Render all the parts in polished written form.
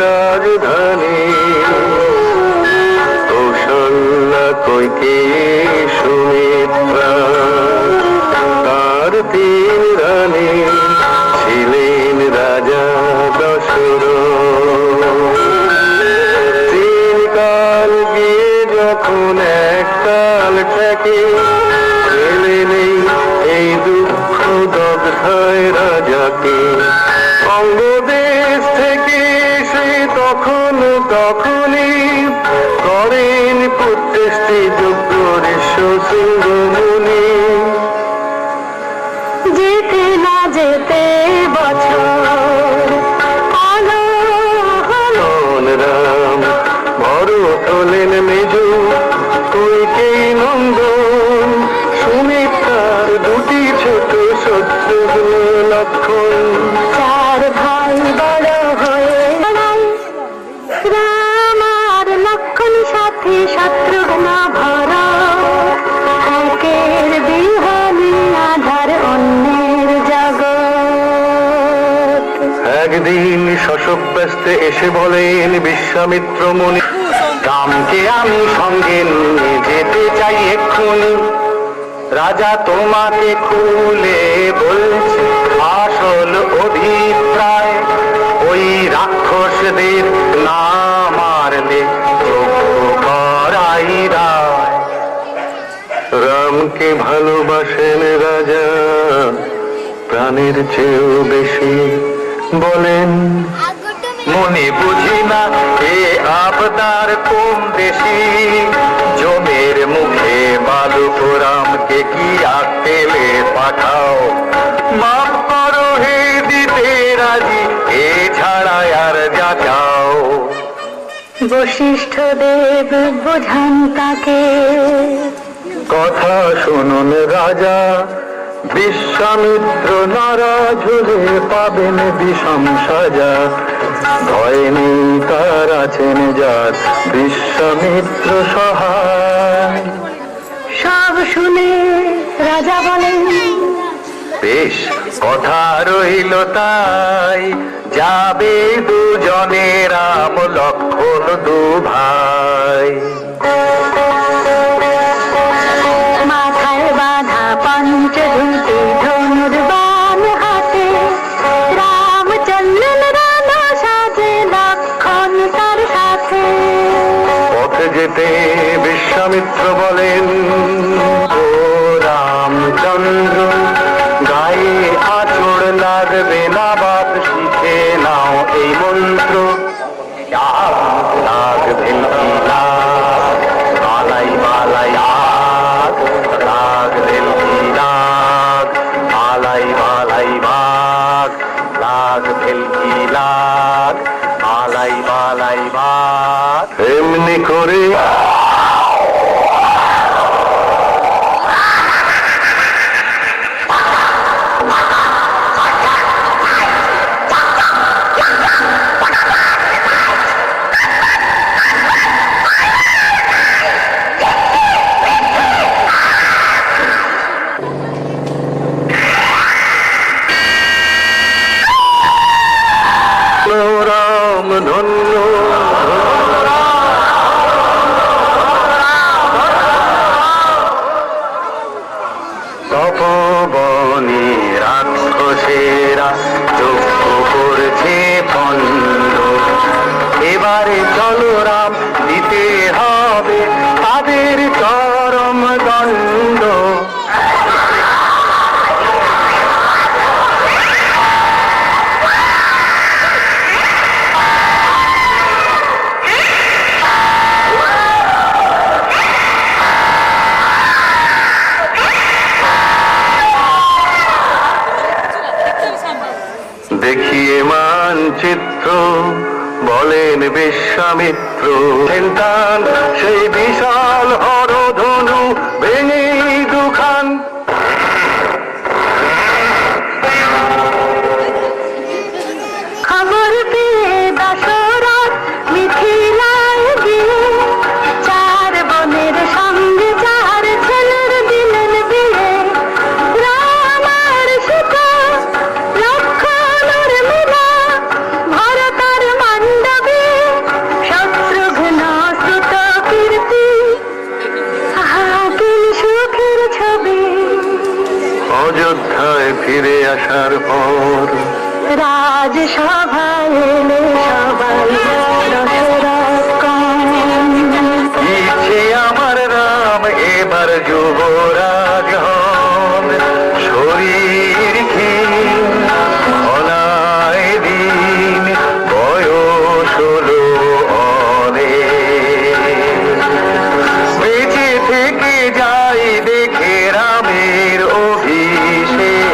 রাজধানী কৌশল্যা কৈকে সুমিত্রা তার তিন রানী ছিলেন রাজা দশরথ। তিন কাল গিয়ে যখন এক কাল থেকে ছেলে নেই এই দুঃখ দগ্ধায় রাজাকে অঙ্গদেশ থেকে সে তখনই করেন পুত্রেষ্টি যোগ্য ঋষ্য সিংহ মুনি। যেতে না যেতে বছর রাম বড় হলেন মেজু কৈকেয়ী নন্দন, সুমিত্রার দুটি ছোট শত্রুঘ্ন লক্ষণ। চার ভাই বড় হয়ে রাম আর লক্ষণ সাথে শত্রুঘ্ন ভরত, একের বিহানে আধার অন্যের জগৎ। একদিন শশব ব্যস্তে এসে বলেন বিশ্বামিত্র মুনি, রামকে আমি সঙ্গে নিয়ে যেতে চাই এক্ষুনি। রাজা তোমাকে খুলে বলছে আসল অভিপ্রায়, ওই রাক্ষসদের না মারলে করাই রায়। রামকে ভালোবাসেন রাজা প্রাণের চেয়েও বেশি, বলেন মনে বুঝি না এ আবদার কম বেশি। জমের মুখে বালক রামকে কি আকেলে পাঠাও, মাফ করো হে দিতে রাজি, এ ছাড়া আর যা চাও। বশিষ্ঠ দেব বোঝান তাকে, কথা শুনুন রাজা, বিশ্বামিত্র নারাজ হলে পাবেন বিষম সাজা। ভয় নেই তার আছেন যার বিশ্বামিত্র সহায়। সব শুনে রাজা বলেন বেশ কথা রইল তাই, যাবে দুজনে রাম লক্ষণ দু ভাই। মাথায় বাঁধা পঞ্চধূতি ধনুর্বাণ হাতে, রাম চললেন রানা সাজে লক্ষণ তার সাথে। পথে যেতে বিশ্বামিত্র বলেন, ও রামচন্দ্র গায়ে আঁচড় লাগবে না, বাদ শিখে নাও এই মন্ত্র। লাগবে বালাই বালাই আগ, লাগবে বালাই বালাই বাগ, লাগবে বালাই বালাই বাগ। এমনি করে রাম ধন্য তপবনে রাক্ষসেরা যজ্ঞ করছে পণ্ড। এবারে চলো রাম দিতে হবে তাদের চরম দণ্ড। দেখিয়ে মানচিত্র বলেন বিশ্বামিত্র, টান সেই বিশাল হরধনু ভেঙে দুখান। খবর পেয়ে দশরথ মিথিলায় গিয়ে, চার বোনের সঙ্গে চার ছেলের দিলেন বিয়ে। রাম আর সীতা লক্ষণ আর মিলা আজ সভায় এলে সবাই দশরথ কন। ইচ্ছে আমার রাম এবার যুবরাজ হন, শরীর ঘনায় দিন বয়স হলো অনেক, বেঁচে থেকে যাই দেখে রামের অভিষেক,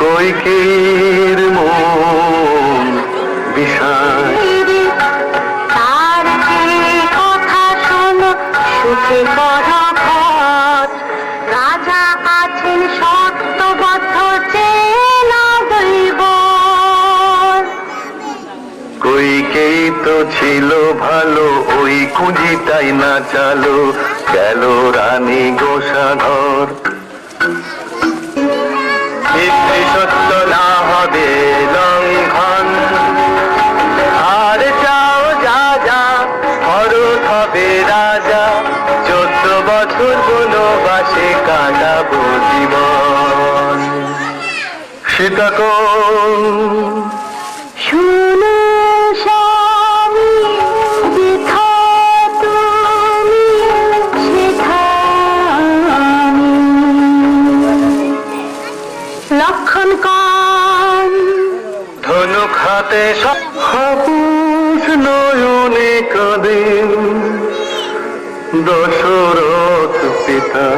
কৈকেয়ীর মন বিষায়। তার যে কথা শোনো সুখে করো ঘর, রাজা আছেন সত্যবদ্ধ চেনা দৈব। কৈকেয়ী তো ছিল ভালো, ওই কুঁজিটাই না চালো, গেল রানী গোসাঘর। মিথ্যে সত্য না হবে লঙ্ঘন, আর চাও যা যা ভরত হবে রাজা, 14 বছর বনবাসে কাটাবো জীবন। সীতাকোল শুনো স্বামী বৃথা তুমি সেথা আমি। লক্ষণ কন ধনুক হাতে হাপুস নয়নে কাঁদেন দশরথ পিতা।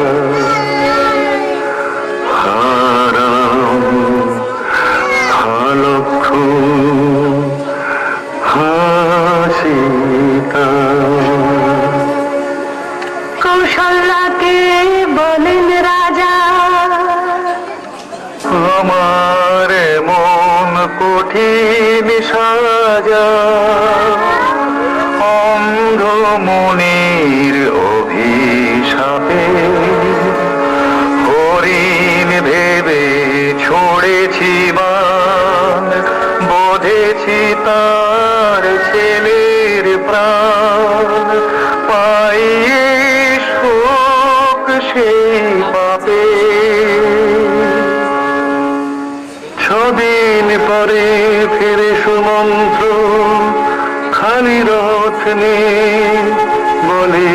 হারাম হালক্ষণ হাসিতা। কৌশল্যাকে বলেন রাজা, আমার মন কঠিন সাজা, অন্ধ মনির অভিশাপে হরিণ ভেবে ছড়েছি বান, বোঝেছি তার ছেলের প্রাণ, পাইয়ে শোক সেই পাপে। 6 দিন পরে ফিরে সুমন্ত্র, খালি রথ নিয়ে বলে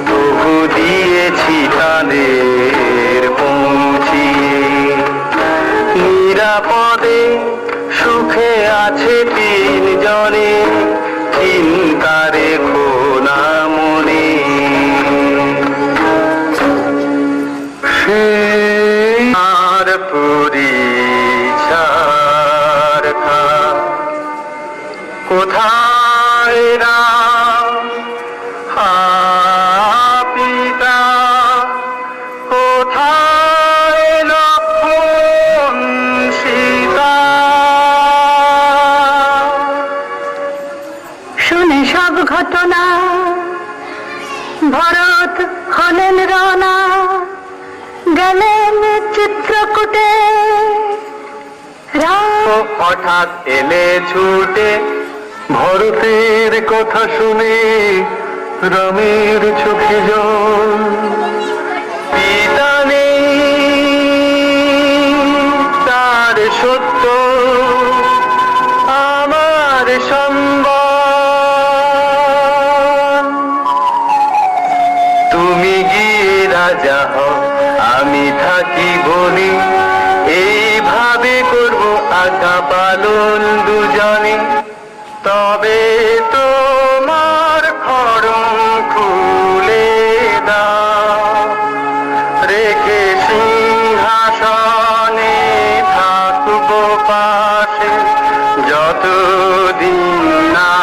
তবু দিয়েছি তাদের পৌঁছিয়ে, নিরাপদে সুখে আছে 3 জনে, চিন্তা রেখো না মনে। আর পরিচার কোথায় রাম পিতা, কোথায় লক্ষণ সীতা। শুনে সব ঘটনা ভরত হলেন রওনা, গেলেন চিত্রকূটে। হঠাৎ এলে ছুটে, ভরতের কথা শুনে রামের চোখে জল। পিতা নেই তার সত্য আমার সম্বল, তুমি গিয়ে রাজা হও আমি থাকি বলি, এইভাবে করবো আজ্ঞা পালন দুজনে। তবে তোমার খড়ম খুলে দাও, রেখে সিংহাসনে থাকবো পাশে, যতদিন না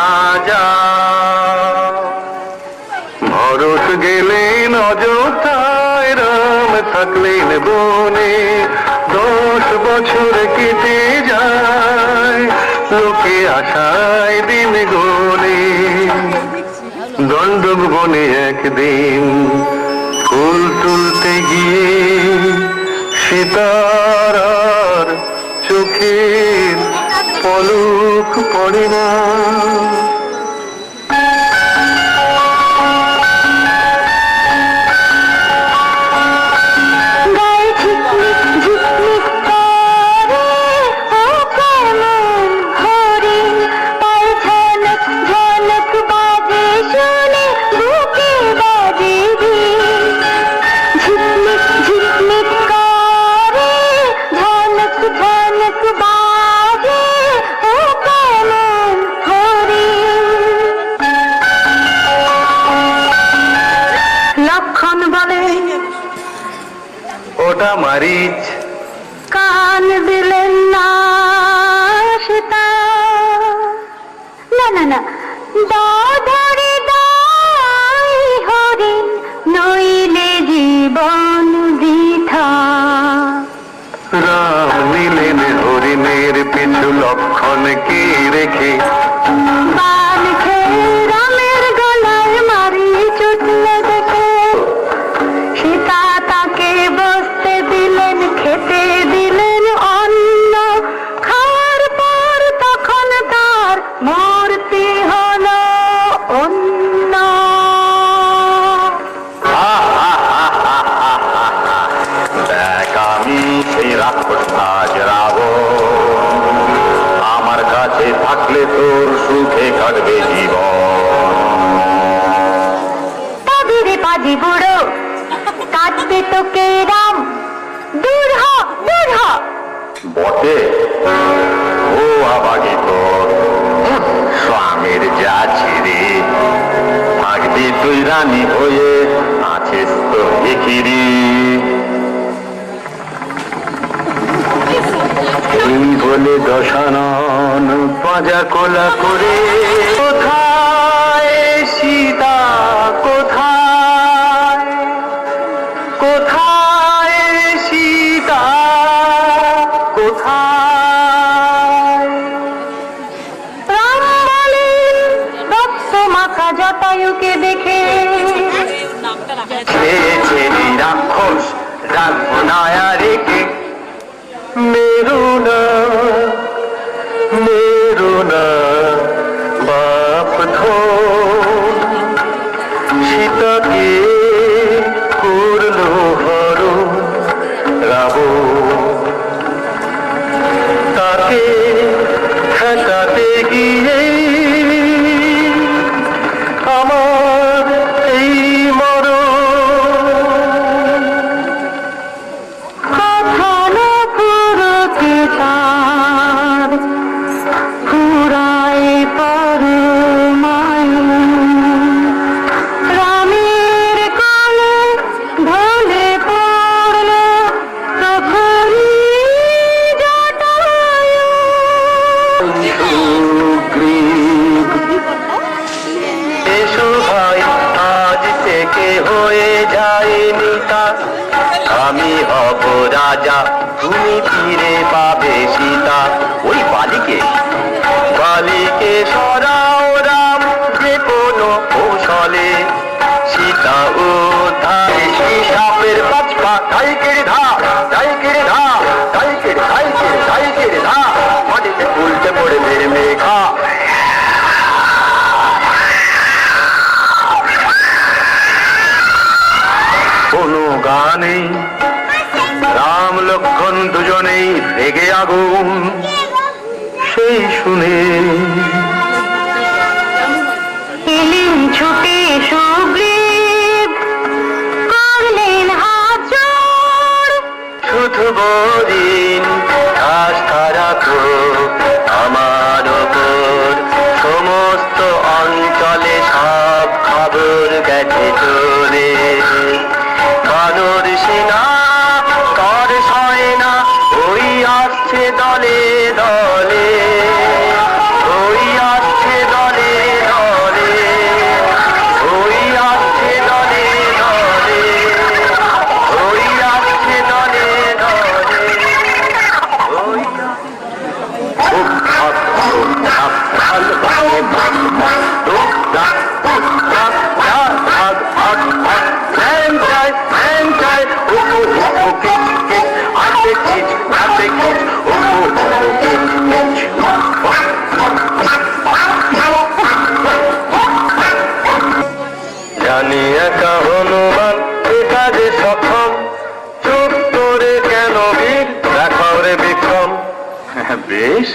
যাও। ভরত গেলেন অযোধ্যায়, রাম থাকলেন বনে, 10 বছর কেটে যায়, লোকে আশায় দিন গোনে। দণ্ডক বনে একদিন ফুল তুলতে গিয়ে, সীতার আর চোখের পলক পড়ে না। লক্ষণ বলে ওটা মারিচ। কান দিলেন না সীতা, না না না, দাধরে দাই হরিণ, নইলে জীবন বৃথা। রাম নিলেন হরিণের পিছু লক্ষণ কি রেখে, বান খেয়ে রামের গলায় মারিচ উঠল দেখে। সীতা তাকে বসতে দিলেন, খেতে দিলেন অন্ন, খাওয়ার পর তখন তার মূর্তি হলো অন্য। দেখ আমি সেই রাক্ষস আজ রাবণ, আমার কাছে থাকলে তোর সুখে কাটবে জীবন। পাজিরে পাজি বুড়ো, কাটবে তোকে রাম, দূর হ দূর হ। বটে, ও আবাগি তোর স্বামীর যা ছিড়ে, থাকবি তুই রানী হয়ে, আছিস তোর ভিখিরি। এই বলে দশানন পাজা কোলা করে, কোথায় সীতা কোথায়, কোথায় সীতা কোথায়। রাম বলেন রক্ত মাখা জটায়ুকে দেখে, ছেড়েছে রাক্ষস রাখবো না রেখে, মেরো না মেরো না বাপ ধন, সীতাকে করলো হরণ রাবণ। তাকে ঠেকাতে গিয়ে আমার এই মরণ। কথানো পুরোকে তার ফুরায় পরমায়ু, রামের কালে ঢলে পড়ল তখনই জটায়ু। সুগ্রীব, এসো ভাই আজ থেকে হয়ে যায়নি তা, আমি হব রাজা তুমি ফিরে পাবে সীতা। ওই বালিকে বালিকে সরাও রাম যে কোনো কৌশলে, সীতা ও ধারে সাপের পাঁচপা ধাইকের ধা ধাইকের ধা ধাইকের ধাইকের ধাইকের ধা, মাটিতে উল্টে পড়ে বের মেঘা। কোনো গানে রাম লক্ষণ দুজনেই রেগে আগুন, সেই শুনে এলেন ছুটে সুগ্রীব, করলেন হাত জোড়। শুধু বদিন আস্থা রাখো আমার ওপর, সমস্ত অঞ্চলে সব খবর গেছে চলে। বানর সেনা কর সয় না, ওই আসছে দলে দলে, ওই আসছে দলে দলে, ওই আসছে দলে দলে, ওই আসছে দলে দলে, ওই খুব ভাব খুব ভাব ভাল ভাবে ভাগ ভাগ খুব ভাগ খুব ভাগ ভাগ ভাগ ভাগ ভাগ ধ্যান চাই ধ্যান চাই, ওপো ওপো কিচ কিচ আতে কিচ ওপো ওপো কিচ কিচ। জানি একা হনুমান এ কাজে সক্ষম, চুপ করে কেন বীর দেখাও রে বিক্রম। বেশ,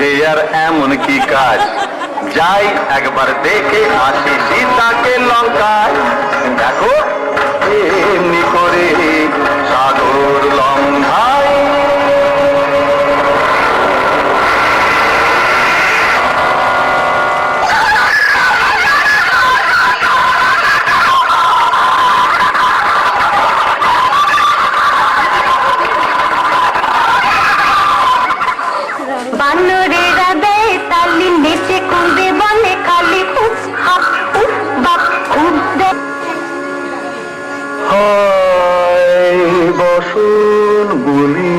এই আর এমন কি কাজ, যাই একবার দেখে আসি সীতাকে লঙ্কায়। দেখো এমনি করে সাগর লঙ্ঘায়। বসন বলি